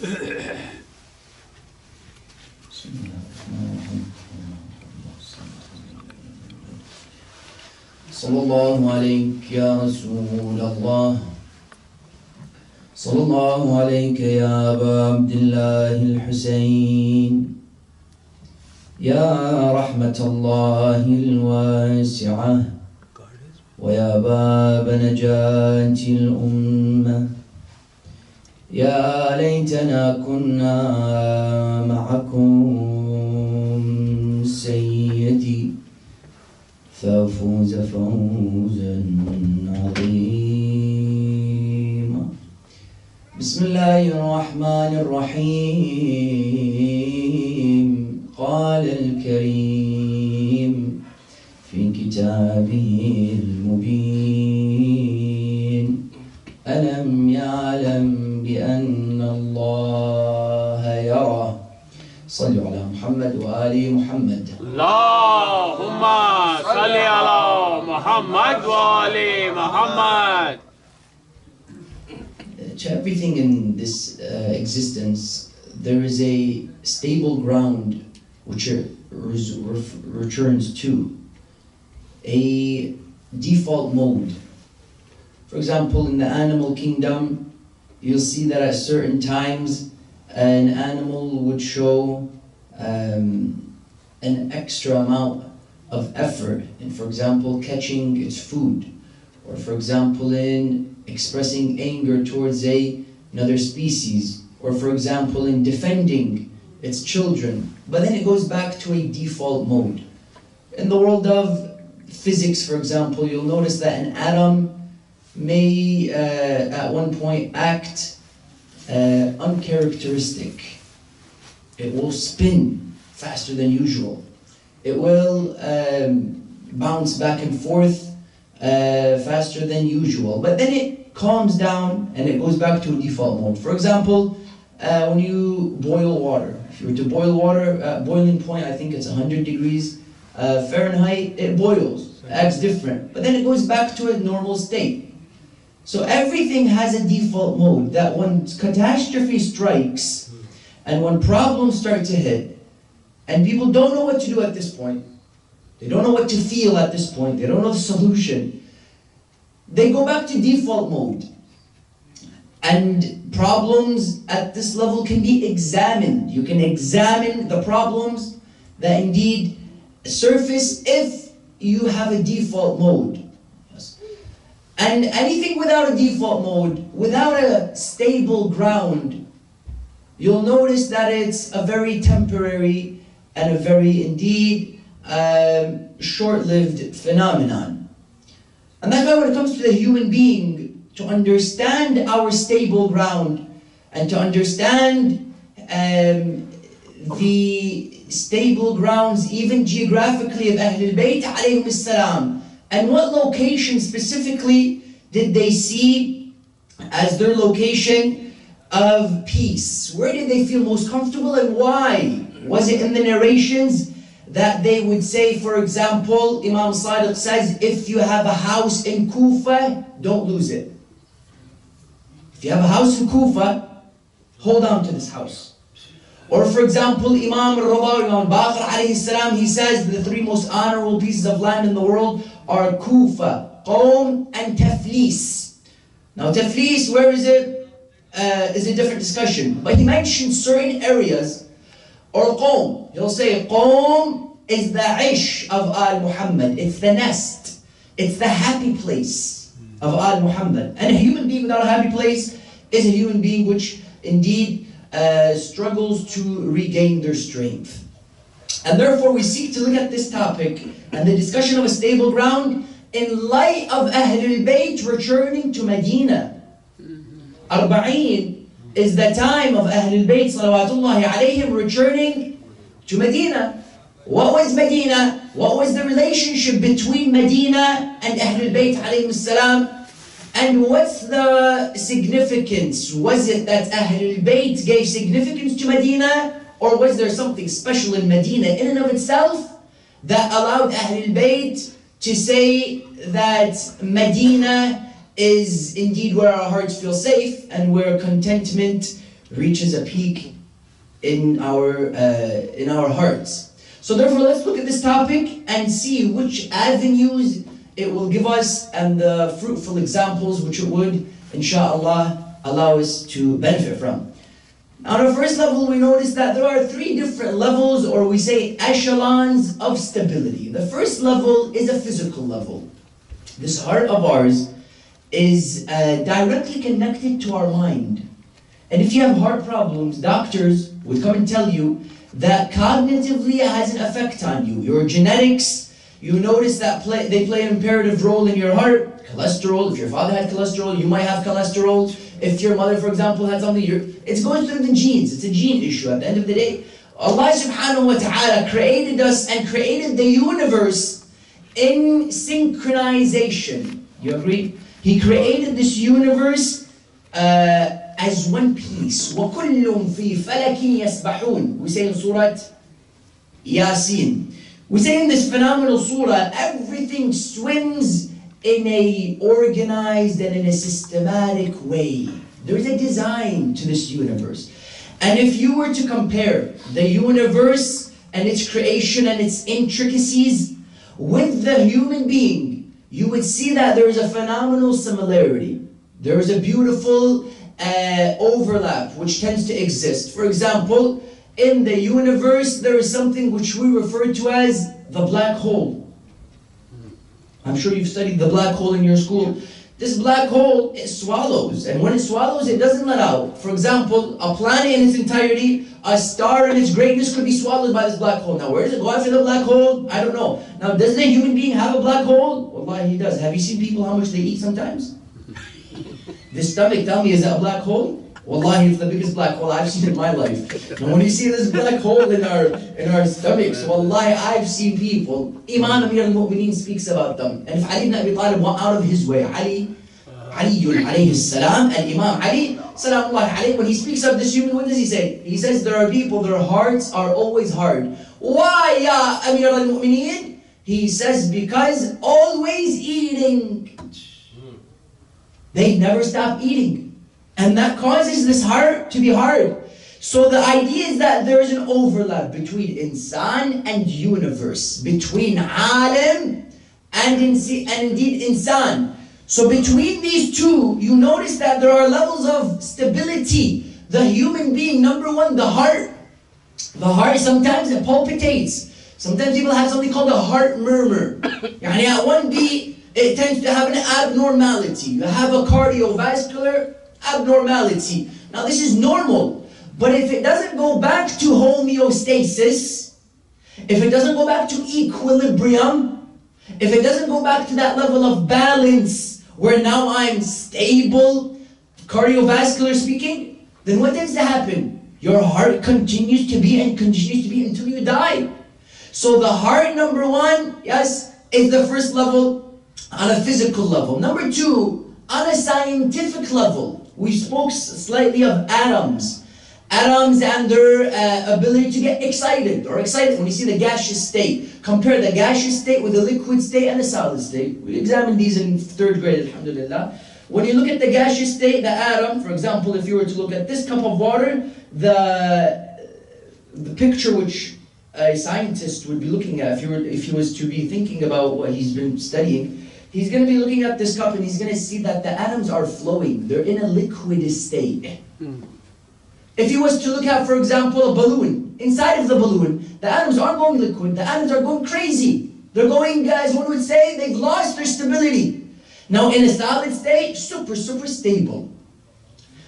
صلى الله عليك يا رسول الله صلى الله عليك يا أبا عبد الله الحسين يا رحمة الله الواسعة ويا باب نجاة الأمة يا ليتنا كنا معكم سيدي فافوز فوزا عظيما. بسم الله الرحمن الرحيم. قال الكريم في كتابه المبين ألم يعلم بأن الله يرى. صلوا على محمد وآل محمد. اللهم صل على محمد وآل محمد. To everything in this existence, there is a stable ground which it returns to, a default mode. For example, in the animal kingdom, you'll see that at certain times an animal would show an extra amount of effort in, for example, catching its food, or for example, in expressing anger towards another species, or for example, in defending its children. But then it goes back to a default mode. In the world of physics, for example, you'll notice that an atom may at one point act uncharacteristic. It will spin faster than usual. It will bounce back and forth faster than usual. But then it calms down and it goes back to a default mode. For example, when you boil water, if you were to boil water at boiling point, I think it's 100 degrees Fahrenheit, it boils, acts different. But then it goes back to a normal state. So everything has a default mode that when catastrophe strikes and when problems start to hit and people don't know what to do at this point, they don't know what to feel at this point, they don't know the solution, they go back to default mode. And problems at this level can be examined. You can examine the problems that indeed surface if you have a default mode. And anything without a default mode, without a stable ground, you'll notice that it's a very temporary and a very indeed short-lived phenomenon. And that's why when it comes to the human being, to understand our stable ground and to understand the stable grounds even geographically of Ahlul Bayt alayhim as-salam, and what location specifically did they see as their location of peace? Where did they feel most comfortable and why? Was it in the narrations that they would say, for example, Imam Sadiq says, if you have a house in Kufa, don't lose it. If you have a house in Kufa, hold on to this house. Or for example, Imam al-Rabawi, Imam al-Baqir alayhi salam, he says the three most honorable pieces of land in the world are Kufa, Qawm, and Taflis. Now Taflis, where is it? Is a different discussion. But he mentioned certain areas, or Qawm. He'll say Qawm is the ish of Al Muhammad. It's the nest. It's the happy place of Al Muhammad. And a human being without a happy place is a human being which indeed struggles to regain their strength. And therefore we seek to look at this topic and the discussion of a stable ground in light of Ahlul Bayt returning to Medina. Arba'een is the time of Ahlul Bayt salawatullahi alayhim returning to Medina. What was Medina? What was the relationship between Medina and Ahlul Bayt alayhim as-salam? And what's the significance? Was it that Ahlul Bayt gave significance to Medina, or was there something special in Medina in and of itself that allowed Ahlul Bayt to say that Medina is indeed where our hearts feel safe and where contentment reaches a peak in our hearts. So therefore, let's look at this topic and see which avenues it will give us and the fruitful examples which it would, inshallah, allow us to benefit from. On the first level, we notice that there are 3 different levels, or we say echelons of stability. The first level is a physical level. This heart of ours is directly connected to our mind. And if you have heart problems, doctors would come and tell you that cognitively it has an effect on you. Your genetics, you notice that they play an imperative role in your heart. Cholesterol, if your father had cholesterol, you might have cholesterol. If your mother, for example, had something, it's going through the genes. It's a gene issue. At the end of the day, Allah subhanahu wa ta'ala created us and created the universe in synchronization. You agree? He created this universe as one piece. وَكُلٌّ فِي فَلَكٍ يَسْبَحُونَ. We say in Surah Yasin. We say in this phenomenal surah, everything swims in a organized and in a systematic way. There's a design to this universe. And if you were to compare the universe and its creation and its intricacies with the human being, you would see that there is a phenomenal similarity. There is a beautiful overlap which tends to exist. For example, in the universe, there is something which we refer to as the black hole. I'm sure you've studied the black hole in your school. This black hole, it swallows, and when it swallows, it doesn't let out. For example, a planet in its entirety, a star in its greatness could be swallowed by this black hole. Now, where does it go after the black hole? I don't know. Now, does the human being have a black hole? Wallahi, he does. Have you seen people how much they eat sometimes? This stomach, tell me, is that a black hole? Wallahi, it's the biggest black hole I've seen in my life. And when you see this black hole in our stomachs, wallahi, I've seen people. Imam Amir al-Mu'mineen speaks about them. And if Ali ibn Abi Talib went out of his way, Ali alayhi salam, and Imam Ali, salamullahi alayhi, when he speaks of this human, what does he say? He says there are people, their hearts are always hard. Why, ya Amir al-Mu'mineen? He says, because always eating. They never stop eating. And that causes this heart to be hard. So the idea is that there is an overlap between insan and universe, between alim and indeed insan. So between these two, you notice that there are levels of stability. The human being, number one, the heart. The heart, sometimes it palpitates. Sometimes people have something called a heart murmur. Yani at one beat, it tends to have an abnormality. You have a cardiovascular abnormality. Now this is normal, but if it doesn't go back to homeostasis, if it doesn't go back to equilibrium, if it doesn't go back to that level of balance where now I'm stable, cardiovascular speaking, then what tends to happen? Your heart continues to beat and continues to beat until you die. So the heart, number one, yes, is the first level on a physical level. Number two, on a scientific level, we spoke slightly of atoms. Atoms and their ability to get excited when you see the gaseous state. Compare the gaseous state with the liquid state and the solid state. We examined these in 3rd grade, alhamdulillah. When you look at the gaseous state, the atom, for example, if you were to look at this cup of water, the picture which a scientist would be looking at, if he was to be thinking about what he's been studying, he's going to be looking at this cup and he's going to see that the atoms are flowing. They're in a liquid state. If he was to look at, for example, a balloon, inside of the balloon, the atoms aren't going liquid, the atoms are going crazy. They're going, as one would say, they've lost their stability. Now in a solid state, super stable.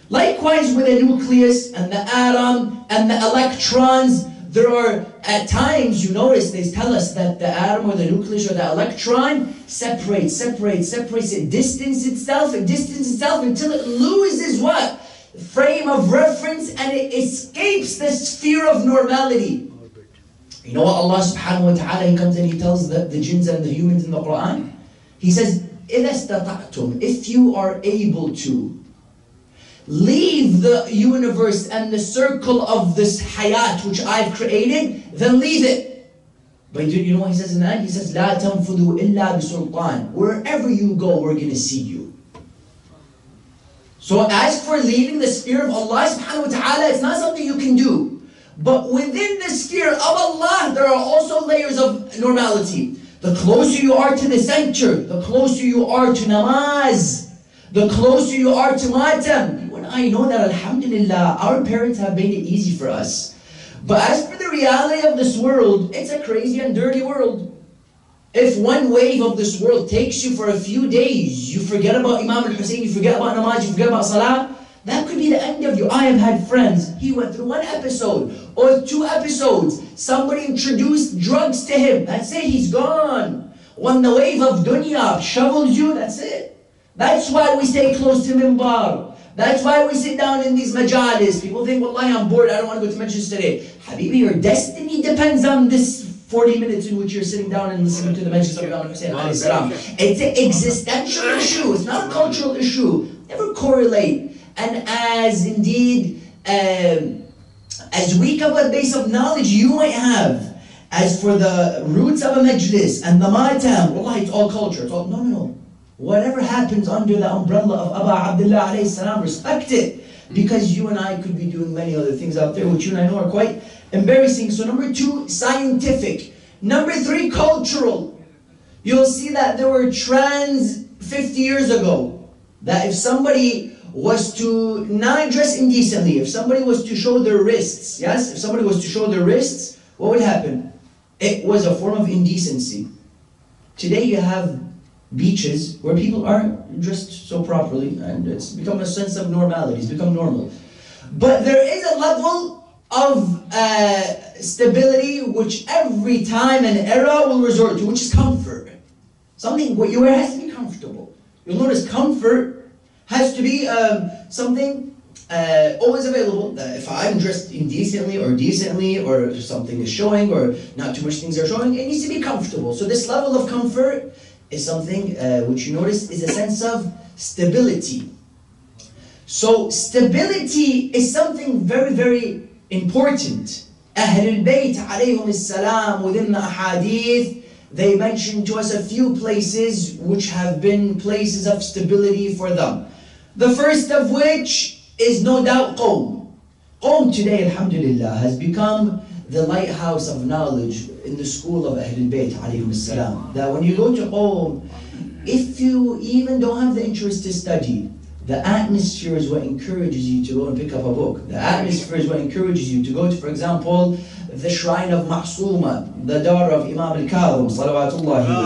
Likewise with a nucleus and the atom and the electrons, there are, at times, you notice, they tell us that the atom or the nucleus or the electron separates, it distances itself until it loses what? Frame of reference and it escapes the sphere of normality. You know what Allah subhanahu wa ta'ala, He comes and He tells the jinns and the humans in the Quran? He says, إِذَا اسْتَطَعْتُمْ, if you are able to leave the universe and the circle of this hayat which I've created, then leave it. But you know what He says in that? He says, لَا تَنْفُذُوا إِلَّا بِسُلْطَانٍ. Wherever you go, we're going to see you. So as for leaving the sphere of Allah subhanahu wa ta'ala, it's not something you can do. But within the sphere of Allah, there are also layers of normality. The closer you are to the center, the closer you are to namaz, the closer you are to matam. You and I know that, alhamdulillah, our parents have made it easy for us. But as for the reality of this world, it's a crazy and dirty world. If one wave of this world takes you for a few days, you forget about Imam al-Hussein, you forget about namaz, you forget about salah, that could be the end of you. I have had friends, he went through one episode or 2 episodes, somebody introduced drugs to him, that's it, he's gone. When the wave of dunya shovels you, that's it. That's why we stay close to Mimbar. That's why we sit down in these majalis. People think, wallahi, I'm bored, I don't want to go to majlis today. Habibi, your destiny depends on this 40 minutes in which you're sitting down and listening to the majlis of Imam Hussein alayhi salam. It's an existential issue, it's not a cultural issue. Never correlate. And as indeed, as weak of a base of knowledge you might have, as for the roots of a majlis and the matam, wallahi, it's all culture. It's all, no. Whatever happens under the umbrella of Aba Abdullah alayhi salam, respect it. Because you and I could be doing many other things out there which you and I know are quite embarrassing. So number 2, scientific. Number 3, cultural. You'll see that there were trends 50 years ago. That if somebody was to not dress indecently, if somebody was to show their wrists, yes? If somebody was to show their wrists, what would happen? It was a form of indecency. Today you have beaches where people aren't dressed so properly, and it's become a sense of normality, it's become normal. But there is a level of stability which every time and era will resort to, which is comfort. Something what you wear has to be comfortable. You'll notice comfort has to be something always available. That if I'm dressed indecently or decently, or something is showing, or not too much things are showing, it needs to be comfortable. So this level of comfort is something which you notice is a sense of stability. So stability is something very, very important. Ahlul Bayt alayhum as-salam, within the ahadith, they mention to us a few places which have been places of stability for them. The first of which is no doubt Qawm. Qawm today, alhamdulillah, has become the lighthouse of knowledge in the school of Ahlul Bayt alayhum as-salam. That when you go to Qawm, if you even don't have the interest to study, the atmosphere is what encourages you to go and pick up a book. The atmosphere is what encourages you to go to, for example, the shrine of Ma'suma, the daughter of Imam al-Kadhim, salawatullahi wa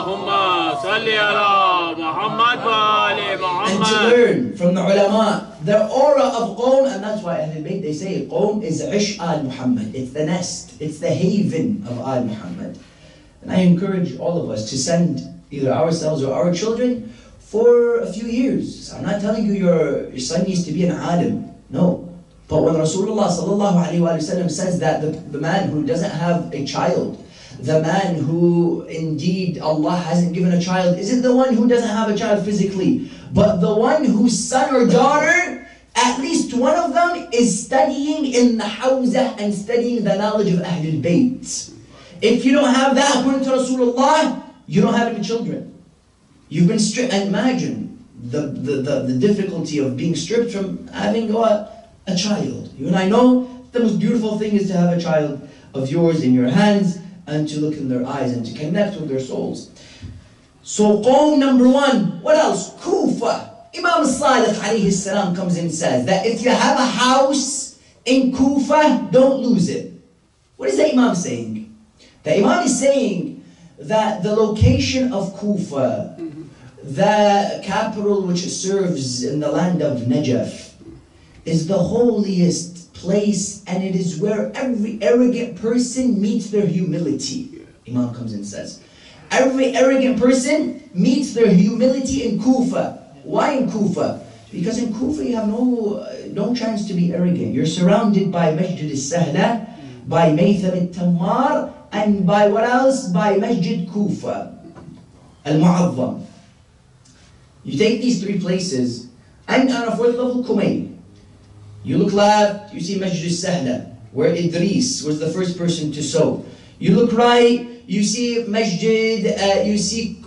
Allahumma salli ala Muhammad wa ali Muhammad. And to learn from the ulama, the aura of Qawm, and that's why Ahlul Bayt, they say Qawm is Ish al-Muhammad. It's the nest, it's the haven of al-Muhammad. And I encourage all of us to send either ourselves or our children for a few years. I'm not telling you your son needs to be an alim, no. But when Rasulullah sallallahu alaihi wasallam says that the man who doesn't have a child, the man who indeed Allah hasn't given a child, isn't the one who doesn't have a child physically, but the one whose son or daughter, at least one of them, is studying in the hawzah and studying the knowledge of Ahlul Bayt. If you don't have that, according to Rasulullah, you don't have any children. You've been stripped, and imagine the difficulty of being stripped from having a child. You and I know the most beautiful thing is to have a child of yours in your hands and to look in their eyes and to connect with their souls. So Qawm number 1. What else? Kufa. Imam Salih alayhi salam comes and says that if you have a house in Kufa, don't lose it. What is the Imam saying? The Imam is saying that the location of Kufa, the capital which serves in the land of Najjar, is the holiest place, and it is where every arrogant person meets their humility. Imam comes and says, every arrogant person meets their humility in Kufa. Why in Kufa? Because in Kufa you have no chance to be arrogant. You're surrounded by Masjid al-Sahla, by Maytham al-Tammar, and by what else? By Masjid Kufa, Al-Mu'azzam. You take these 3 places, and on a 4th level, Kumayn. You look left, you see Masjid al-Sahla, where Idris was the first person to sow. You look right, you see Masjid, you see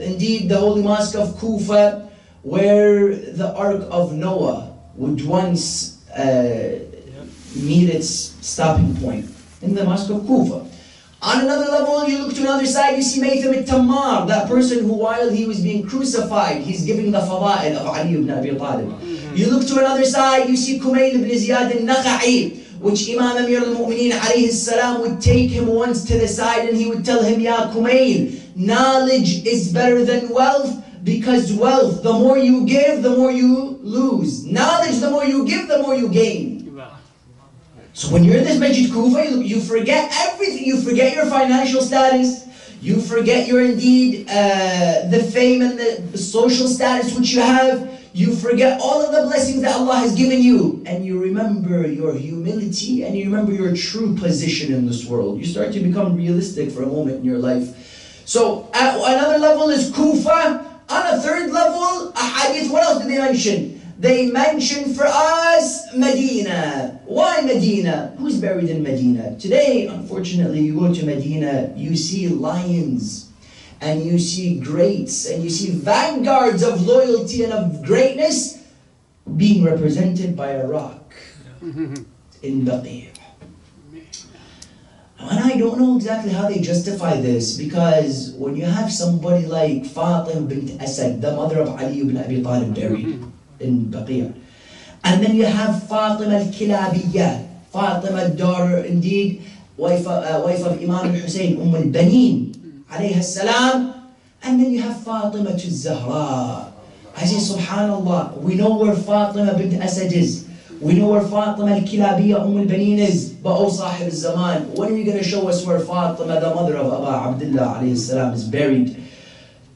indeed the Holy Mosque of Kufa, where the Ark of Noah would once meet its stopping point, in the mosque of Kufa. On another level, you look to another side, you see Maytham al-Tammar, that person who while he was being crucified, he's giving the fada'il of Ali ibn Abi Talib. You look to another side, you see Kumayl ibn Ziyad al-Nakha'i, which Imam Amir al-Mu'mineen alayhi salam would take him once to the side and he would tell him, Ya Kumayl, knowledge is better than wealth, because wealth, the more you give, the more you lose. Knowledge, the more you give, the more you gain. So when you're in this Masjid Kufa, you forget everything. You forget your financial status. You forget your indeed the fame and the social status which you have. You forget all of the blessings that Allah has given you. And you remember your humility and you remember your true position in this world. You start to become realistic for a moment in your life. So at another level is Kufa. On a third level, a hadith, what else did they mention? They mention for us Medina. Why Medina? Who's buried in Medina? Today, unfortunately, you go to Medina, you see lions, and you see greats, and you see vanguards of loyalty and of greatness being represented by a rock in Baqi'. And I don't know exactly how they justify this, because when you have somebody like Fatima bint Asad, the mother of Ali ibn Abi Talib, buried in Baqi', and then you have Fatima al-Kilabiyya, Fatima, daughter, indeed, wife of Imam al-Hussein, al-Banin, alayhi salam, and then you have Fatima al-Zahra. I say, subhanallah, we know where Fatima bint Asad is. We know where Fatima al-Kilabiyya, al-Banin is, but oh Sahib al-Zaman, when are you going to show us where Fatima, the mother of Aba Abdullah alayhi salam, is buried?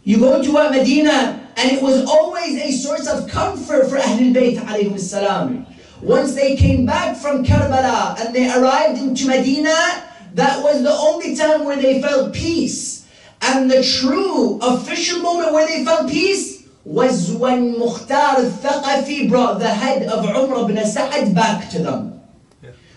You go to Medina, and it was always a source of comfort for Ahlul Bayt alayhim salam. Once they came back from Karbala and they arrived into Medina, that was the only time where they felt peace. And the true official moment where they felt peace was when Mukhtar al-Thaqafi brought the head of Umar ibn Sa'ad back to them.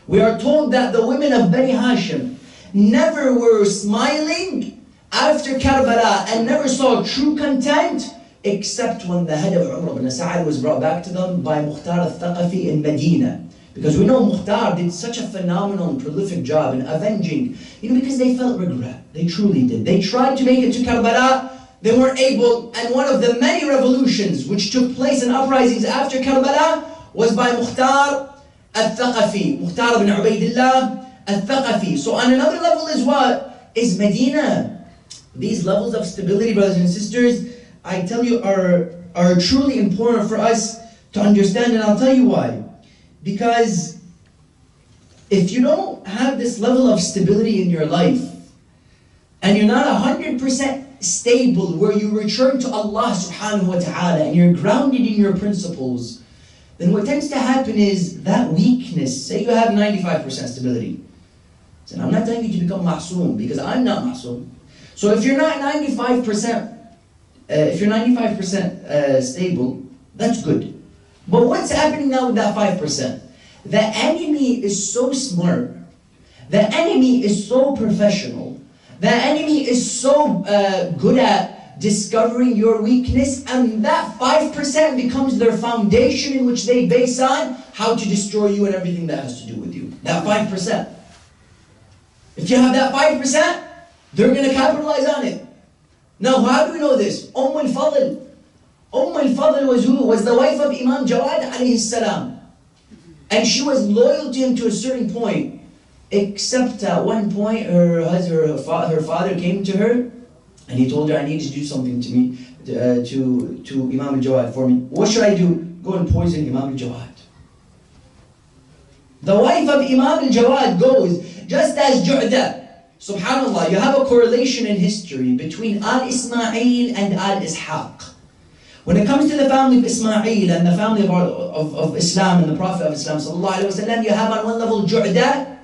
We are told that the women of Bani Hashim never were smiling after Karbala and never saw true content except when the head of Umar ibn Sa'ad was brought back to them by Mukhtar al-Thaqafi in Medina. Because we know Mukhtar did such a phenomenal and prolific job in avenging, because they felt regret. They truly did. They tried to make it to Karbala, they weren't able, and one of the many revolutions which took place in uprisings after Karbala was by Mukhtar al-Thaqafi, Mukhtar ibn Ubaidillah al-Thaqafi. So on another level is what? Is Medina. These levels of stability, brothers and sisters, I tell you, are truly important for us to understand, and I'll tell you why. Because if you don't have this level of stability in your life, and you're not 100% stable where you return to Allah subhanahu wa ta'ala, and you're grounded in your principles, then what tends to happen is that weakness, say you have 95% stability. So I'm not telling you to become ma'soom, because I'm not ma'soom. So if you're not 95%, stable, that's good. But what's happening now with that 5%? The enemy is so smart. The enemy is so professional. The enemy is so good at discovering your weakness, and that 5% becomes their foundation in which they base on how to destroy you and everything that has to do with you. That 5%. If you have that 5%, they're going to capitalize on it. Now, how do we know this? al-Fadl. al-Fadl was who? Was the wife of Imam Jawad alayhi salam. And she was loyal to him to a certain point. Except at one point, her father came to her and he told her, I need you to do something to me, to Imam Jawad for me. What should I do? Go and poison Imam Jawad. The wife of Imam Jawad goes, just as Ju'da. Subhanallah, you have a correlation in history between Al-Ismail and Al-Ishaq. When it comes to the family of Ismail and the family of Islam and the Prophet of Islam sallallahu alaihi wasallam, you have on one level Ju'da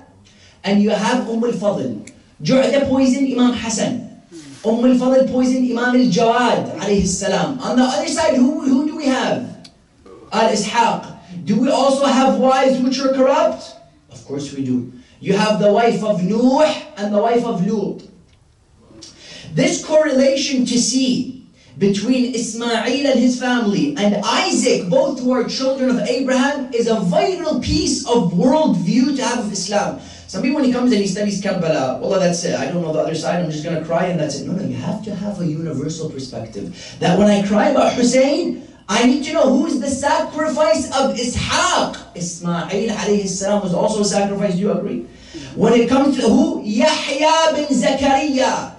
and you have al-Fadl. Ju'da poisoned Imam Hassan. al-Fadl poisoned Imam al-Jawad alayhi salam. On the other side, who do we have? Al-Ishaq. Do we also have wives which are corrupt? Of course we do. You have the wife of Nuh and the wife of Lut. This correlation to see between Ismail and his family and Isaac, both who are children of Abraham, is a vital piece of worldview to have of Islam. Some people, when he comes and he studies Karbala, well, that's it. I don't know the other side. I'm just going to cry and that's it. No, you have to have a universal perspective. That when I cry about Hussein, I need to know who is the sacrifice of Ishaq. Ismail alayhi salam was also a sacrifice. Do you agree? When it comes to who? Yahya bin Zakaria.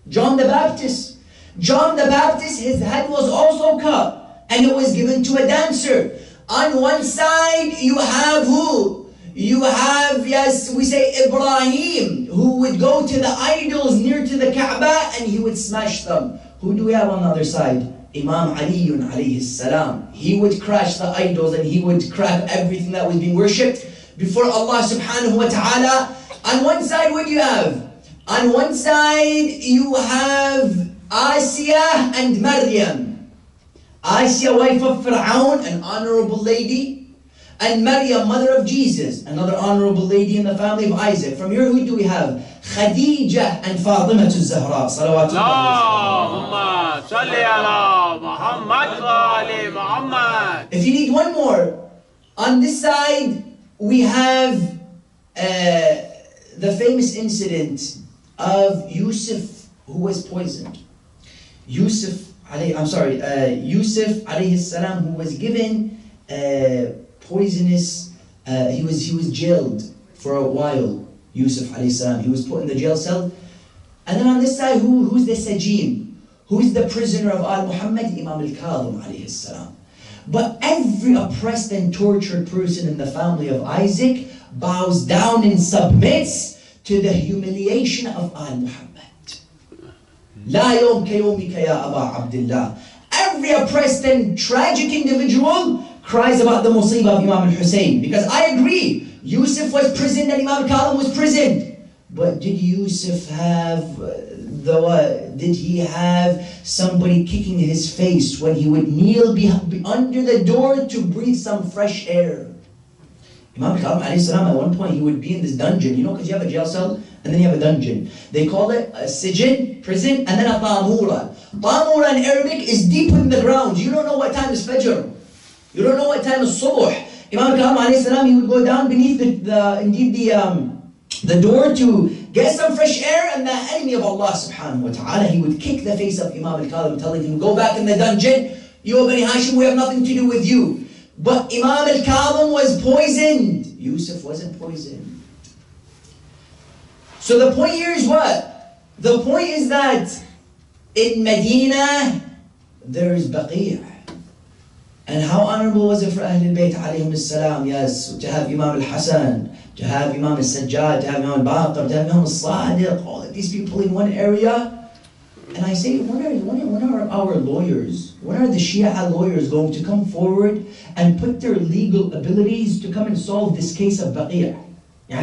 John the Baptist. John the Baptist, his head was also cut. And it was given to a dancer. On one side, you have who? You have, yes, we say Ibrahim, who would go to the idols near to the Kaaba and he would smash them. Who do we have on the other side? Imam Ali alayhi salam. He would crash the idols and he would crack everything that was being worshipped before Allah subhanahu wa ta'ala. On one side, what do you have? On one side, you have Asiya and Maryam. Asiya, wife of Fir'aun, an honorable lady. And Maryam, mother of Jesus, another honorable lady in the family of Isaac. From here, who do we have? Khadija and Fatima Zahra. Allahumma salli ala Muhammad wa ali Muhammad. If you need one more, on this side, we have the famous incident of Yusuf, who was poisoned. Yusuf alayhi salam, who was given poisonous, he was jailed for a while. Yusuf alayhi salam, he was put in the jail cell. And then on this side, who's the Sajin? Who's the prisoner of Al-Muhammad? Imam al-Kadhim alayhi salam. But every oppressed and tortured person in the family of Isaac bows down and submits to the humiliation of Al-Muhammad. La yawm kayawmika ya Aba Abdullah. Every oppressed and tragic individual cries about the musibah of Imam al-Hussein. Because I agree, Yusuf was prisoned and Imam al-Kadhim was prisoned. But did Yusuf have did he have somebody kicking his face when he would kneel under the door to breathe some fresh air? Imam al-Kadhim alayhi salam, at one point he would be in this dungeon, because you have a jail cell and then you have a dungeon. They call it a sijin, prison, and then a ta'amura. Ta'amura in Arabic is deep in the ground. You don't know what time is Fajr. You don't know what time is Subuh. Imam al-Kadhim alayhi salam, he would go down beneath the door to get some fresh air, and the enemy of Allah subhanahu wa ta'ala, he would kick the face of Imam al-Kadhim, telling him, go back in the dungeon, you Bani Hashim, we have nothing to do with you. But Imam al-Kadhim was poisoned. Yusuf wasn't poisoned. So the point here is what? The point is that in Medina, there is Baqi'. And how honorable was it for Ahlul Bayt alayhim as-salam, yes, to have Imam al-Hasan, to have Imam al-Sajjad, to have Imam al-Baqir, to have Imam al-Sadiq, all of these people in one area. And I say, when are our lawyers, when are the Shia lawyers going to come forward and put their legal abilities to come and solve this case of Baqi'?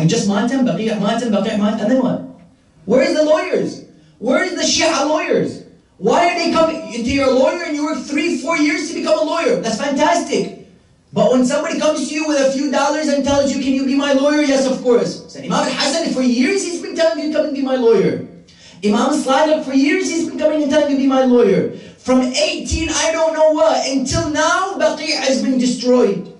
Just Matam, Baqi', Matam, and then what? Where is the lawyers? Where is the Shia lawyers? Why are they coming into your lawyer and you work 3-4 years to become a lawyer? That's fantastic. But when somebody comes to you with a few dollars and tells you, can you be my lawyer? Yes, of course. So Imam al-Hasan, for years he's been telling you, come and be my lawyer. Imam al-Sadiq, for years he's been coming and telling you, be my lawyer. From 18, I don't know what, until now, Baqi' has been destroyed.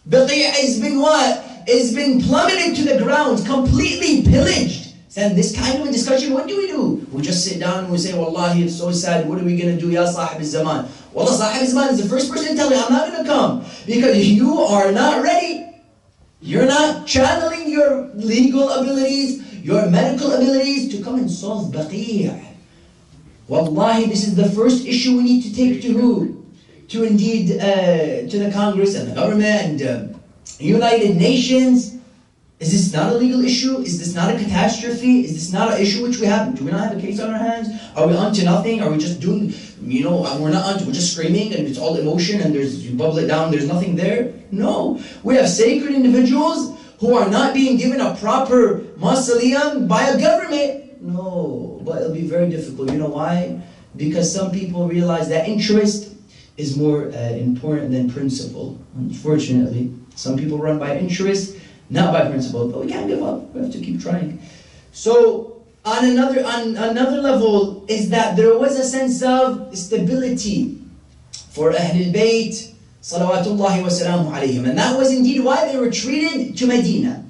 Baqi' has been what? It's been plummeted to the ground, completely pillaged. And this kind of a discussion, what do? We just sit down and we say, Wallahi, it's so sad. What are we going to do? Ya Sahib al-Zaman. Wallah, Sahib al-Zaman is the first person to tell me, I'm not going to come. Because you are not ready. You're not channeling your legal abilities, your medical abilities to come and solve Baqi'. Wallahi, this is the first issue we need to take to who? To indeed, to the Congress and the government and United Nations. Is this not a legal issue? Is this not a catastrophe? Is this not an issue which we have? Do we not have a case on our hands? Are we onto nothing? Are we just doing, we're not onto, we're just screaming and it's all emotion and you bubble it down, there's nothing there? No. We have sacred individuals who are not being given a proper mausoleum by a government. No, but it'll be very difficult. You know why? Because some people realize that interest is more important than principle. Unfortunately, some people run by interest, not by principle, but we can't give up. We have to keep trying. So, on another level is that there was a sense of stability for Ahlul Bayt, salawatullahi wa salamu alayhim. And that was indeed why they retreated to Medina.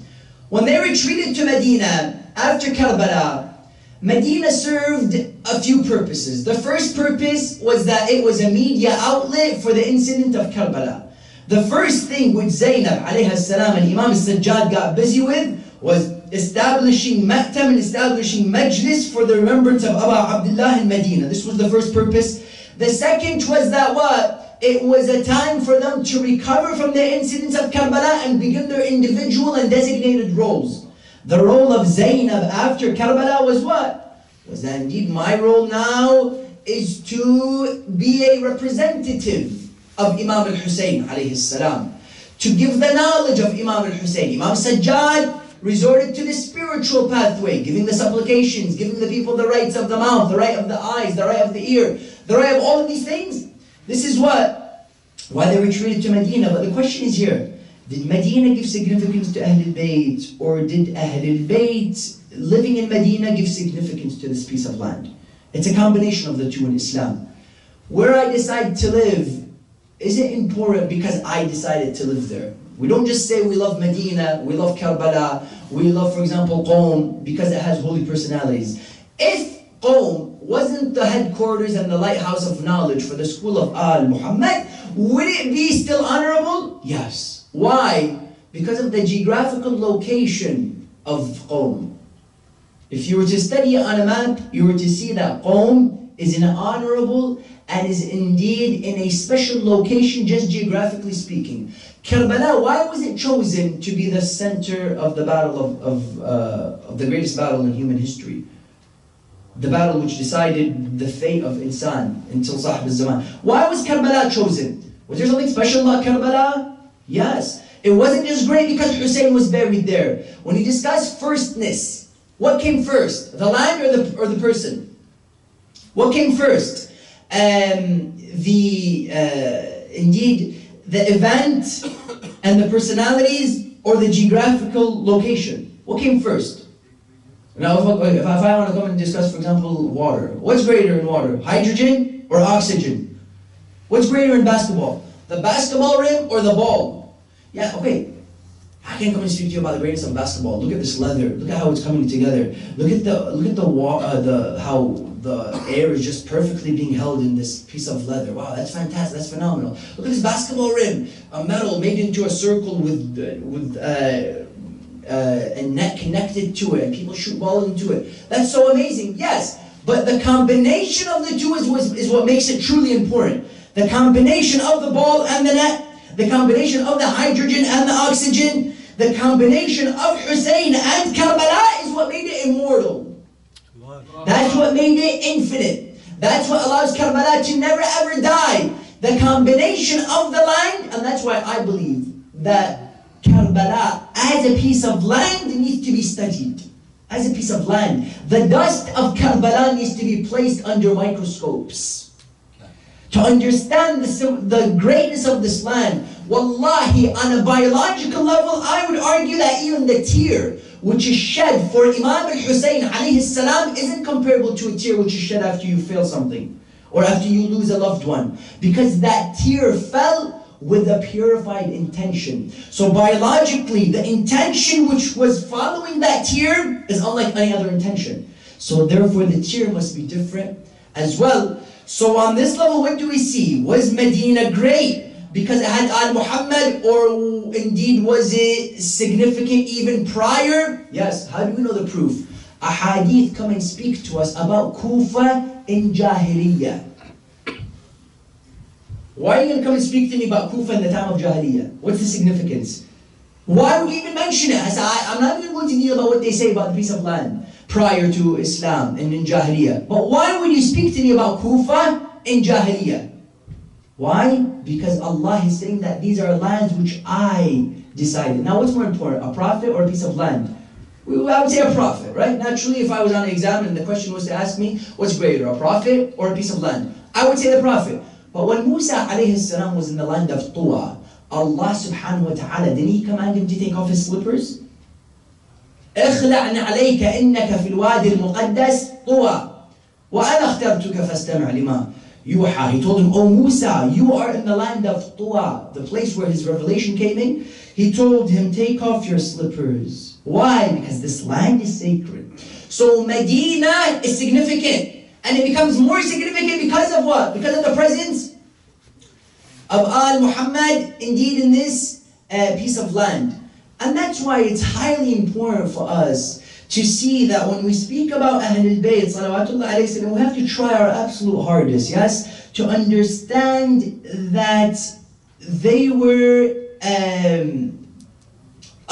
When they retreated to Medina after Karbala, Medina served a few purposes. The first purpose was that it was a media outlet for the incident of Karbala. The first thing which Zainab alayha salam and Imam al-Sajjad got busy with was establishing ma'tam and establishing majlis for the remembrance of Aba Abdullah in Medina. This was the first purpose. The second was that what? It was a time for them to recover from the incidents of Karbala and begin their individual and designated roles. The role of Zainab after Karbala was what? Was that indeed my role now is to be a representative of Imam al-Hussein alayhi salam, to give the knowledge of Imam al-Hussein. Imam Sajjad resorted to the spiritual pathway, giving the supplications, giving the people the rights of the mouth, the right of the eyes, the right of the ear, the right of all of these things. This is what? Why they retreated to Medina. But the question is here, did Medina give significance to Ahlul Bayt, or did Ahlul Bayt living in Medina give significance to this piece of land? It's a combination of the two in Islam. Where I decide to live isn't important because I decided to live there. We don't just say we love Medina, we love Karbala, we love, for example, Qom because it has holy personalities. If Qom wasn't the headquarters and the lighthouse of knowledge for the school of Al-Muhammad, would it be still honorable? Yes. Why? Because of the geographical location of Qom. If you were to study it on a map, you were to see that Qom is an honorable and is indeed in a special location, just geographically speaking. Karbala, why was it chosen to be the center of the battle of the greatest battle in human history? The battle which decided the fate of insan until Sahib al-Zaman. Why was Karbala chosen? Was there something special about Karbala? Yes. It wasn't just great because Hussein was buried there. When you discuss firstness, what came first? The land or the person? What came first? Indeed, the event and the personalities or the geographical location? What came first? Now, if I want to come and discuss, for example, water. What's greater in water? Hydrogen or oxygen? What's greater in basketball? The basketball rim or the ball? Yeah, okay. I can come and speak to you about the greatness of basketball. Look at this leather. Look at how it's coming together. Look at how the air is just perfectly being held in this piece of leather. Wow, that's fantastic. That's phenomenal. Look at this basketball rim, a metal made into a circle with a net connected to it, and people shoot ball into it. That's so amazing. Yes, but the combination of the two is what makes it truly important. The combination of the ball and the net, the combination of the hydrogen and the oxygen, the combination of Hussein and Karbala is what made it immortal. That's what made it infinite. That's what allows Karbala to never ever die. The combination of the land, and that's why I believe that Karbala as a piece of land needs to be studied. As a piece of land. The dust of Karbala needs to be placed under microscopes. To understand the greatness of this land, wallahi, on a biological level, I would argue that even the tear which is shed for Imam al-Hussein alayhi salam isn't comparable to a tear which is shed after you fail something or after you lose a loved one, because that tear fell with a purified intention. So biologically, the intention which was following that tear is unlike any other intention. So therefore the tear must be different as well. So on this level, what do we see? Was Medina great because it had Al-Muhammad, or indeed was it significant even prior? Yes. How do we know the proof? A hadith come and speak to us about Kufa in Jahiliyyah. Why are you going to come and speak to me about Kufa in the time of Jahiliyyah? What's the significance? Why would you even mention it? I said, I'm not even going to deal about what they say about the piece of land prior to Islam and in Jahiliyyah. But why would you speak to me about Kufa in Jahiliyyah? Why? Because Allah is saying that these are lands which I decided. Now what's more important, a prophet or a piece of land? I would say a prophet, right? Naturally, if I was on an exam and the question was to ask me, what's greater, a prophet or a piece of land? I would say the prophet. But when Musa alayhi salam was in the land of Tuwa, Allah subhanahu wa ta'ala, didn't He command him to take off his slippers? اخلع عليك إنك في الوادي المقدس طوى وأنا اخترتك فاستمع لما يوحى. He told him, "O Musa, you are in the land of Tuwa," the place where his revelation came in. He told him, "Take off your slippers." Why? Because this land is sacred. So Medina is significant. And it becomes more significant because of what? Because of the presence of Al Muhammad, indeed, in this piece of land. And that's why it's highly important for us to see that when we speak about Ahlul Bayt, salawatullah alayhi salam, we have to try our absolute hardest, yes, to understand that they were a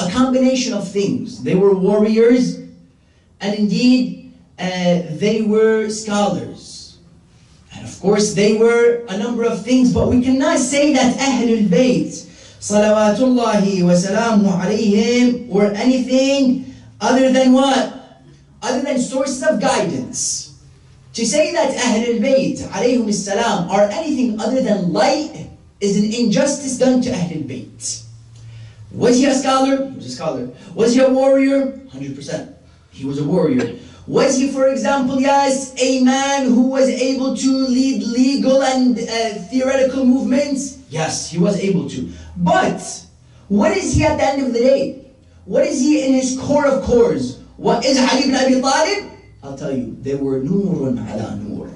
combination of things. They were warriors, and indeed, they were scholars. And of course, they were a number of things, but we cannot say that Ahlul Bayt, salawatullahi wa salamu alayhim, were anything other than what? Other than sources of guidance. To say that Ahlul Bayt, alayhum salam, are anything other than light is an injustice done to Ahlul Bayt. Was he a scholar? He was a scholar. Was he a warrior? 100%. He was a warrior. Was he, for example, yes, a man who was able to lead legal and theoretical movements? Yes, he was able to. But what is he at the end of the day? What is he in his core of cores? What is Ali ibn Abi Talib? I'll tell you, they were nurun ala nur.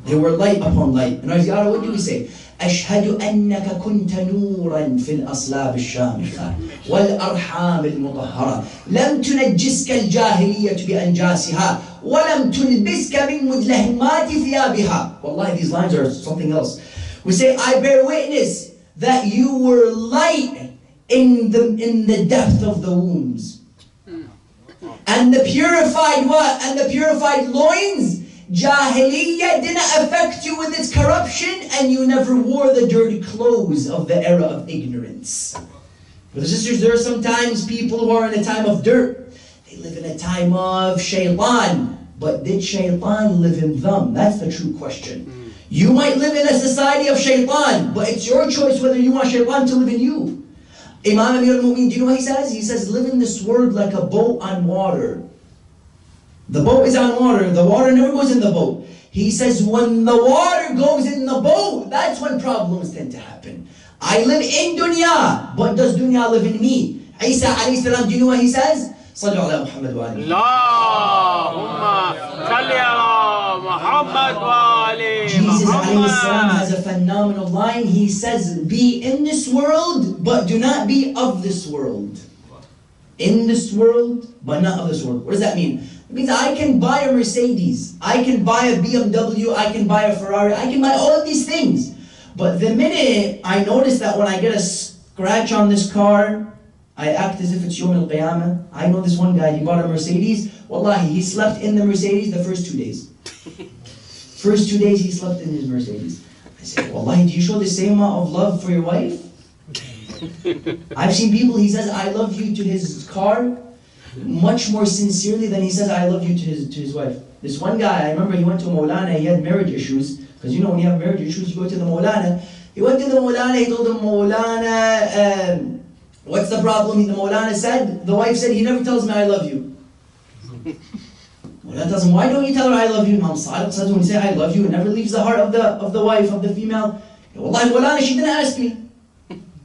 They were light upon light. And what do we say? أشهد أنك كنت نورا في الأصلاب الشامخة والأرحام المطهرة لم تنجسك الجاهلية بأنجاسها ولم تلبسك من مدلهمات ثيابها. Wallahi, these lines are something else. We say, I bear witness that you were light in the depth of the wombs. And the purified what? And the purified loins. Jahiliyyah didn't affect you with its corruption, and you never wore the dirty clothes of the era of ignorance. Brothers and sisters, there are sometimes people who are in a time of dirt. They live in a time of shaitan. But did shaitan live in them? That's the true question. You might live in a society of shaitan, but it's your choice whether you want shaitan to live in you. Imam Amir al-Mu'min, do you know what he says? He says, live in this world like a boat on water. The boat is on water. The water never goes in the boat. He says when the water goes in the boat, that's when problems tend to happen. I live in dunya, but does dunya live in me? Isa alayhi salam, do you know what he says? Sallu ala Muhammad wa alihi. Allahumma salli ala Muhammad wa alihi. Jesus alayhi salam has a phenomenal line. He says, be in this world, but do not be of this world. In this world, but not of this world. What does that mean? It means I can buy a Mercedes, I can buy a BMW, I can buy a Ferrari, I can buy all of these things. But the minute I notice that when I get a scratch on this car, I act as if it's Yawm al-Qiyamah. I know this one guy, he bought a Mercedes. Wallahi, he slept in the Mercedes the first 2 days. First 2 days he slept in his Mercedes. I said, Wallahi, do you show the same amount of love for your wife? I've seen people, he says, I love you to his car much more sincerely than he says, I love you to his wife. This one guy, I remember he went to Maulana, he had marriage issues. Because you know when you have marriage issues, you go to the Maulana. He went to the Maulana, he told him, Maulana, what's the problem? The Maulana said, the wife said, he never tells me I love you. Maulana tells him, why don't you tell her I love you? Imam Sadiq says, when you say I love you, it never leaves the heart of the wife, of the female. Wallahi, Maulana, she didn't ask me.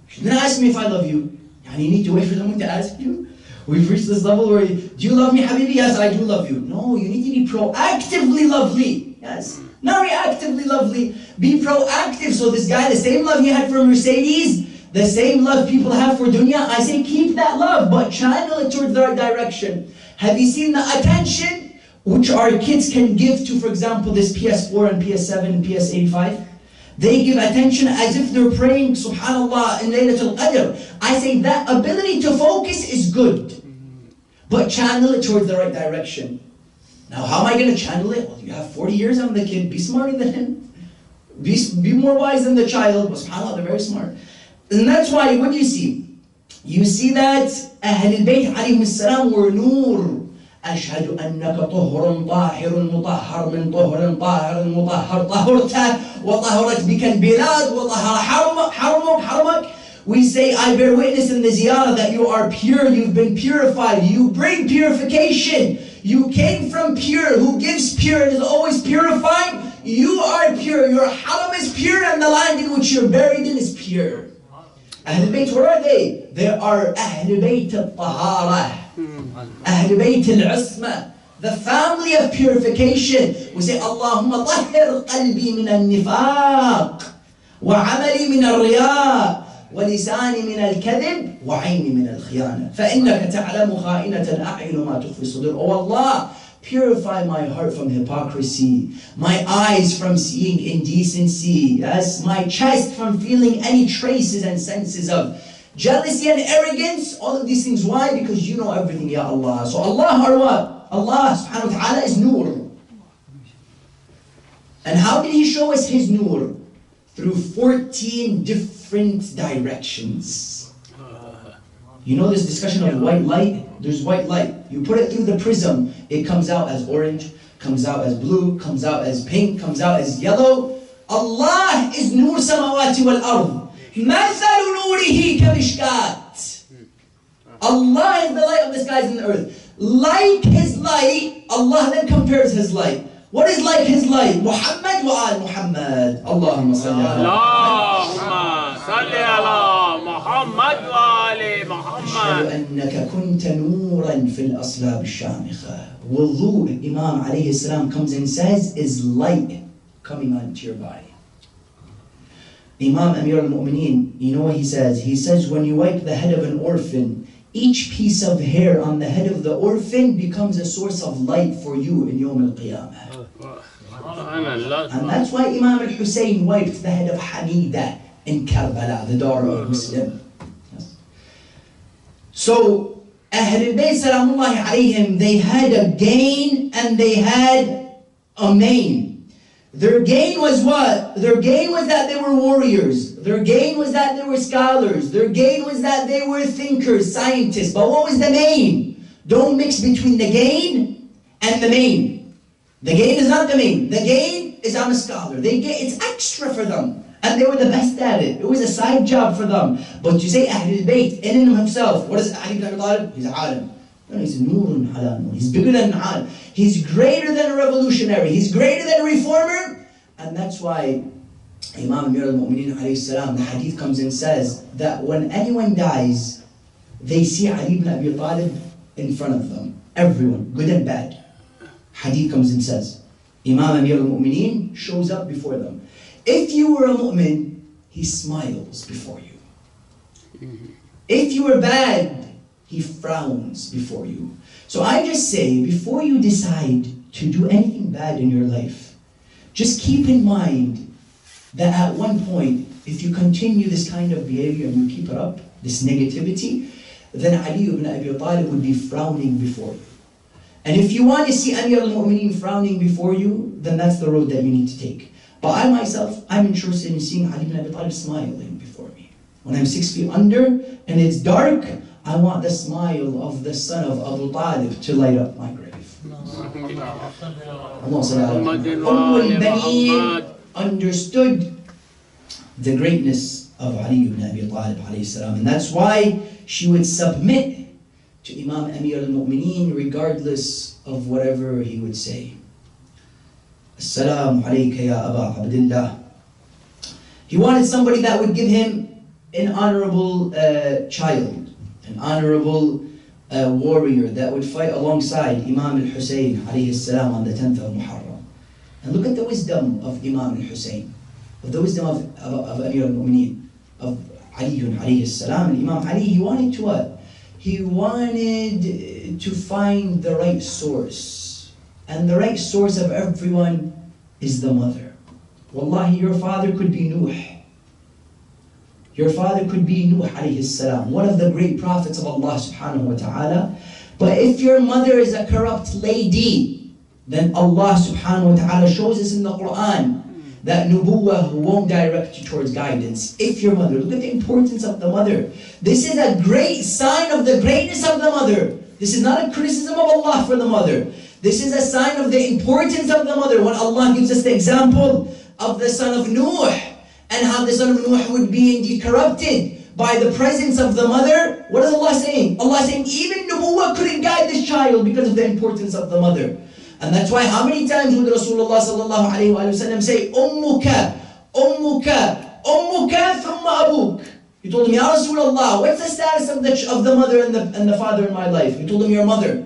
She didn't ask me if I love you. And you need to wait for someone to ask you. We've reached this level where, do you love me, Habibi? Yes, I do love you. No, you need to be proactively lovely. Yes. Not reactively lovely. Be proactive. So this guy, the same love he had for Mercedes, the same love people have for dunya, I say keep that love, but channel it towards the right direction. Have you seen the attention which our kids can give to, for example, this PS4 and PS7 and PS85? They give attention as if they're praying, subhanallah, in Laylatul Qadr. I say that ability to focus is good, but channel it towards the right direction. Now, how am I going to channel it? Well, you have 40 years on the kid. Be smarter than him. Be more wise than the child. But subhanAllah, they're very smart. And that's why, what do you see? You see that Ahlul Bayt alayhim salam were nur. أشهد أنك طهر طاهر مطهر من طهر طاهر مطهر طهرت وطهرت بك البلاد وطهر حرمك. We say, I bear witness in the ziyarah that you are pure, you've been purified, you bring purification. You came from pure, who gives pure and is always purified. You are pure, your haram is pure, and the land in which you're buried in is pure. Ahlul Bayt, what are they? They are Ahlul Bayt al-Tahara, Ahlul Bayt al-Usma, the family of purification. We say, Allahumma tahhir qalbi min al-nifaq, wa amali min al-riya, ولساني من الكذب وعيني من الخيانة فإنك تعلم خائنة الأعين وما تخفي الصدور. Oh Allah, purify my heart from hypocrisy, my eyes from seeing indecency, yes, my chest from feeling any traces and senses of jealousy and arrogance, all of these things. Why? Because you know everything, Ya Allah. So Allah are what? Allah subhanahu wa ta'ala is Nur. And how did He show us His Nur? Through 14 different directions. You know this discussion of white light? There's white light. You put it through the prism, it comes out as orange, comes out as blue, comes out as pink, comes out as yellow. Allah is Nur Samawati wal Ard. Mathalu Nurihi kamishkat. Allah is the light of the skies and the earth. Like His light, Allah then compares His light. What is like His light? Muhammad wa al Muhammad. Allahumma salli ala Muhammad wa ali Muhammad. أشهد أنك كنت نورا في الأصلاب الشامخة. Wudu, Imam alayhi salam comes and says, is light coming onto your body. Imam Amir al-Mu'mineen, you know what he says? He says, when you wipe the head of an orphan, each piece of hair on the head of the orphan becomes a source of light for you in Yawm al-Qiyamah. And that's why Imam al-Hussein wiped the head of Hamida in Karbala, the daughter of Muslim. Yes. So, Ahlul Bayt Salamullahi alayhim, they had a gain and they had a main. Their gain was what? Their gain was that they were warriors. Their gain was that they were scholars. Their gain was that they were thinkers, scientists. But what was the main? Don't mix between the gain and the main. The gain is not the main. The gain is I'm a scholar. It's extra for them. And they were the best at it. It was a side job for them. But you say Ahlul Bayt, in and of himself, what is Ali ibn Abi Talib? He's a alim. No, he's nurun ala nur. He's bigger than an alim. He's greater than a revolutionary. He's greater than a reformer. And that's why Imam Amir al-Mu'mineen alayhi salam, the hadith comes and says that when anyone dies, they see Ali ibn Abi Talib in front of them. Everyone, good and bad. Hadith comes and says, Imam Amir al-Mu'mineen shows up before them. If you were a mu'min, he smiles before you. If you were bad, he frowns before you. So I just say, before you decide to do anything bad in your life, just keep in mind that at one point, if you continue this kind of behavior and you keep it up, this negativity, then Ali ibn Abi Talib would be frowning before you. And if you want to see Amir al-Mu'mineen frowning before you, then that's the road that you need to take. But I myself, I'm interested in seeing Ali ibn Abi Talib smiling before me. When I'm 6 feet under and it's dark, I want the smile of the son of Abu Talib to light up my grave. Umm understood the greatness of Ali ibn Abi Talib alayhi salam, and that's why she would submit to Imam Amir al-Mu'mineen regardless of whatever he would say. Assalamu alayka ya Aba Abdullah. He wanted somebody that would give him an honorable child, an honorable warrior that would fight alongside Imam al-Hussein alayhi salam on the 10th of Muharram. And look at the wisdom of Imam al-Hussein, of the wisdom of Amir al-Mu'mineen, of Ali alayhi salam. And Imam Ali, he wanted to what? He wanted to find the right source. And the right source of everyone is the mother. Wallahi, your father could be Nuh. Your father could be Nuh alayhi salam, one of the great prophets of Allah subhanahu wa ta'ala. But if your mother is a corrupt lady, then Allah subhanahu wa ta'ala shows us in the Quran that nubuwwah won't direct you towards guidance. If your mother, look at the importance of the mother. This is a great sign of the greatness of the mother. This is not a criticism of Allah for the mother. This is a sign of the importance of the mother. When Allah gives us the example of the son of Nuh, and how the son of Nuh would be indeed corrupted. by the presence of the mother. What is Allah saying? Allah is saying even Nubuwwah couldn't guide this child because of the importance of the mother. And that's why how many times would Rasulullah sallallahu alayhi wa sallam say, Ummuka, Ummuka, Ummuka, thumma Abuk. He told him, Ya Rasulullah, what's the status of the mother and the father in my life? He told him, your mother.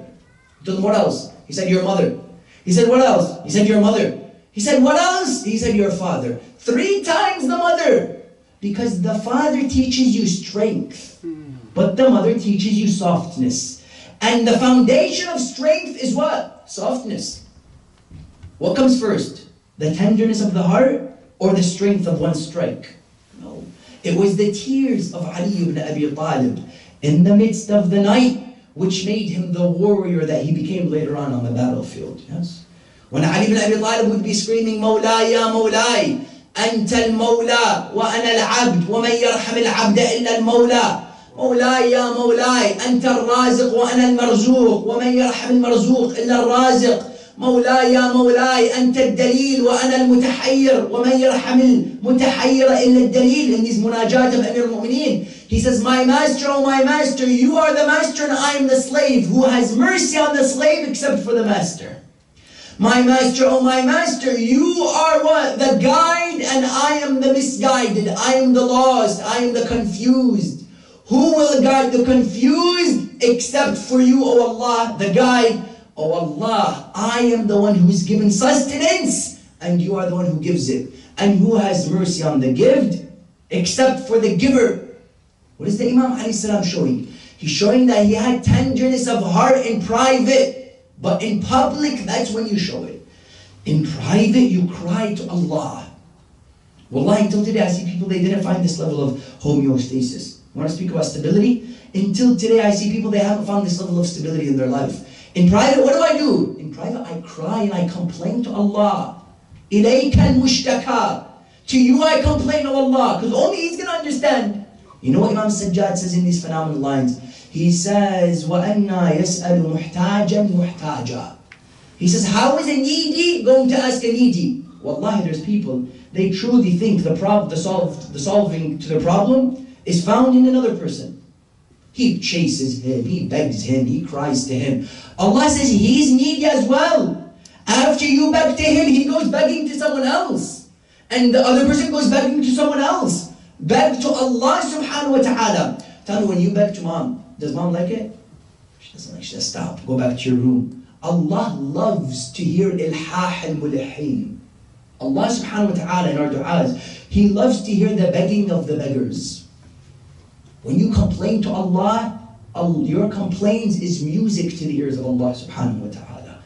He told him, what else? He said, your mother. He said, what else? He said, your mother. He said, what else? He said, your father. 3 times the mother. Because the father teaches you strength, but the mother teaches you softness. And the foundation of strength is what? Softness. What comes first? The tenderness of the heart or the strength of one strike? No. It was the tears of Ali ibn Abi Talib in the midst of the night which made him the warrior that he became later on the battlefield. Yes. When Ali ibn Abi Talib would be screaming, Mawlai ya Mawlai, أنت المولى وأنا العبد ومن يرحم العبد إلا المولى مولاي يا مولاي أنت الرازق وأنا المرزوق ومن يرحم المرزوق إلا الرازق مولاي يا مولاي أنت الدليل وأنا المتحير ومن يرحم المتحير إلا الدليل. In these munajat of Amir al-Mu'mineen, he says, my master, oh my master, you are the master and I am the slave. Who has mercy on the slave except for the master? My master, oh my master, you are what? The guide and I am the misguided. I am the lost. I am the confused. Who will guide the confused except for you, O Allah, the guide? O Allah, I am the one who is given sustenance and you are the one who gives it. And who has mercy on the gift except for the giver? What is the Imam alayhi salam showing? He's showing that he had tenderness of heart in private. But in public, that's when you show it. In private, you cry to Allah. Wallahi, until today, I see people, they didn't find this level of homeostasis. You want to speak about stability? Until today, I see people, they haven't found this level of stability in their life. In private, what do? In private, I cry and I complain to Allah. إِلَيْكَ الْمُشْتَكَى. To you I complain to Allah, because only He's going to understand. You know what Imam Sajjad says in these phenomenal lines? He says, وَأَنَّا يَسْأَلُ مُحْتَاجًا مُحْتَاجًا. He says, how is a needy going to ask a needy? Wallahi, there's people, they truly think the solving to the problem is found in another person. He chases him, he begs him, he cries to him. Allah says he's needy as well. After you beg to him, he goes begging to someone else. And the other person goes begging to someone else. Beg to Allah subhanahu wa ta'ala. Tell me, when you beg to mom, does mom like it? She doesn't like it. She says, stop, go back to your room. Allah loves to hear ilhah al-mulihin. Allah subhanahu wa ta'ala in our du'as, He loves to hear the begging of the beggars. When you complain to Allah, your complaints is music to the ears of Allah subhanahu wa ta'ala.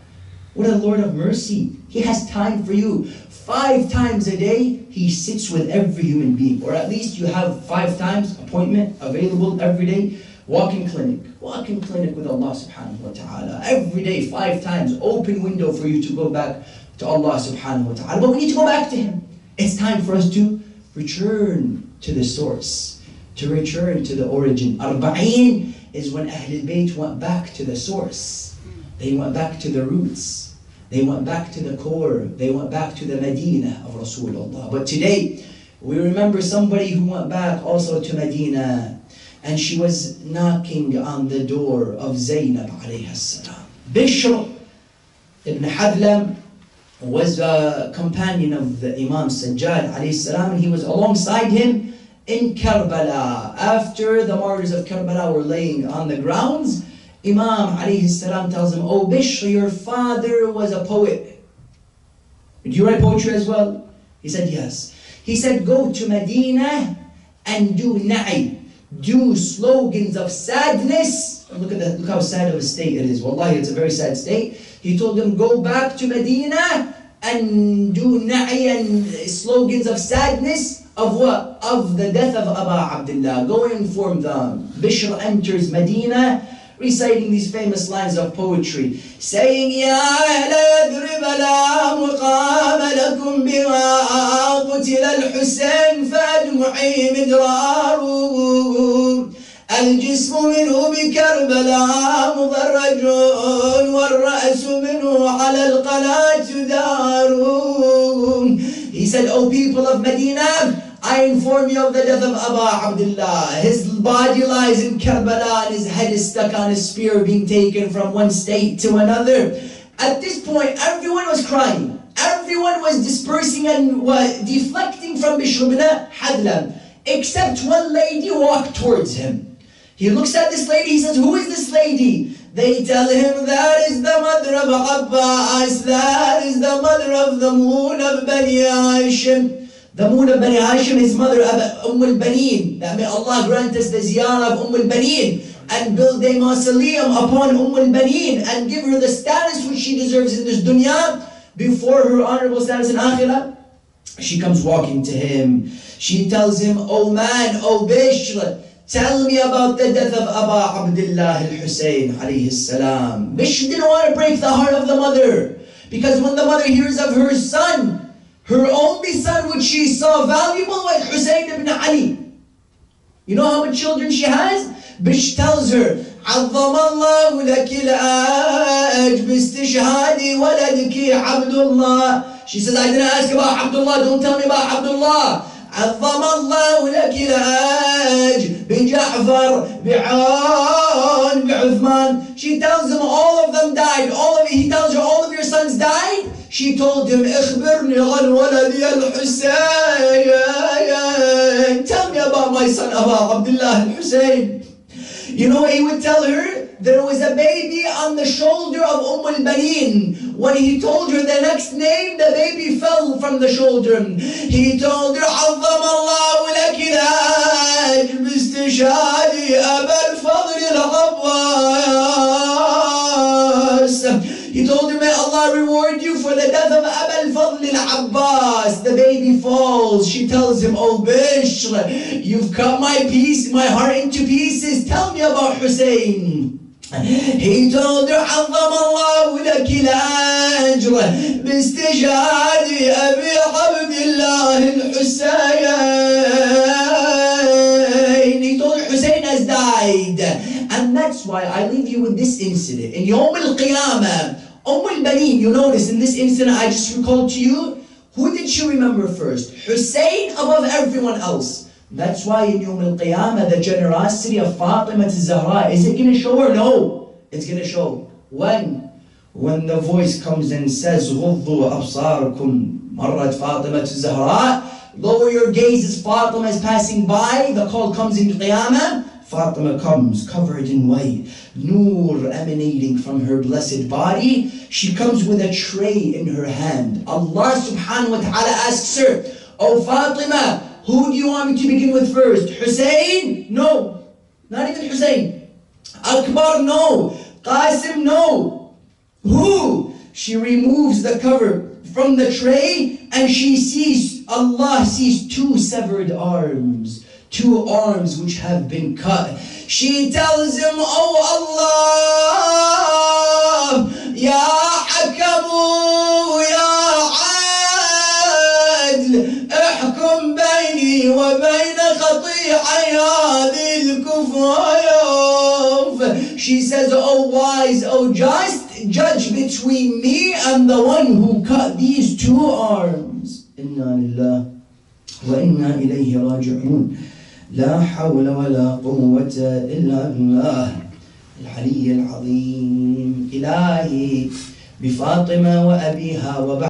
What a Lord of mercy. He has time for you. 5 times a day, He sits with every human being. Or at least you have 5 times appointment available every day. Walk-in clinic with Allah subhanahu wa ta'ala. Every day, 5 times, open window for you to go back to Allah subhanahu wa ta'ala. But we need to go back to Him. It's time for us to return to the source, to return to the origin. Arba'een is when Ahlul Bayt went back to the source. They went back to the roots. They went back to the core. They went back to the Medina of Rasulullah. But today, we remember somebody who went back also to Medina. And she was knocking on the door of Zainab alayhi salam. Bishr ibn Hadlam was a companion of the Imam Sajjad alayhi salam, and he was alongside him in Karbala. After the martyrs of Karbala were laying on the grounds, Imam alayhi salam tells him, "Oh Bishr, your father was a poet. Do you write poetry as well?" He said, "Yes." He said, "Go to Medina and do na'i. Do slogans of sadness." And look how sad of a state it is. Wallahi, it's a very sad state. He told them, go back to Medina and do na'i and slogans of sadness. Of what? Of the death of Aba Abdullah. Go and inform them. Bishr enters Medina, reciting these famous lines of poetry, saying, Ya ahla yadrib la muqama lakum biha qutil al-Husayn fadmu'i midraru al-jismu minhu bi Karbala mudarrajun wal-ra'su minhu ala al-qalat daru. He said, O people of Medina, I I inform you of the death of Aba Abdullah. His body lies in Karbala and his head is stuck on a spear being taken from one state to another. At this point, everyone was crying. Everyone was dispersing and deflecting from Bishr ibn Hadlam, except one lady walked towards him. He looks at this lady, he says, who is this lady? They tell him, that is the mother of Abbas, that is the mother of the moon of Bani Hashim. The moon of Bani Hashim, his mother, al-Baneen. That may Allah grant us the ziyarah of al-Baneen and build a mausoleum upon al-Baneen and give her the status which she deserves in this dunya before her honorable status in akhirah. She comes walking to him. She tells him, oh man, oh Bishr, tell me about the death of Aba Abdullah al-Hussein alayhi salam. Bishr didn't want to break the heart of the mother, because when the mother hears of her son, her only son which she saw valuable was Hussein ibn Ali. You know how many children she has? Bishr tells her, عظم الله لك الأجر باستشهاد ولدك عبد الله. She says, I didn't ask about Abdullah, don't tell me about Abdullah. عظم الله لك الأجر بجعفر بعون بعثمان. She tells him all of them died. He tells her all of your sons died. She told him, اخبرني عن ولدي الحسين. Tell me about my son Aba Abdullah al-Hussein. You know what he would tell her? There was a baby on the shoulder of al-Baneen. When he told her the next name, the baby fell from the shoulder. He told her, عظم الله لك الأجر باستشهاد أبا الفضل العباس. He told her, may Allah reward you for the death of Aba al-Fadl al-Abbas. The baby falls. She tells him, oh Bishr, you've cut my heart into pieces. Tell me about Hussein. He told her, عظم الله لك الأجر باستشهاد أبي عبد الله الحسين. He told her Hussein has died. And that's why I leave you with this incident. In Yawm al-Qiyamah, al-Baneen, you notice in this incident I just recalled to you, who did she remember first? Hussein above everyone else. That's why in Yawm al-Qiyamah, the generosity of Fatima to Zahra, is it going to show or no? It's going to show. When the voice comes and says, غُضُّوا أَبْصَارَكُمْ مَرَّتْ Fatima to Zahra, lower your gaze as Fatima is passing by, the call comes in Qiyamah. Fatima comes covered in white, noor emanating from her blessed body. She comes with a tray in her hand. Allah subhanahu wa ta'ala asks her, oh Fatima, who do you want me to begin with first? Hussein? No. Not even Hussein. Akbar? No. Qasim? No. Who? She removes the cover from the tray and she sees, Allah sees two severed arms. Two arms which have been cut. She tells him, oh Allah, Ya Hakamu, Ya Adl, احكم بيني وبين قطيعي هذه الكفاية. She says, oh wise, oh just, judge between me and the one who cut these two arms. Inna lillah wa inna ilayhi raji'un. لا حول ولا قوة إلا بالله العلي العظيم. إلهي بفاطمة وأبيها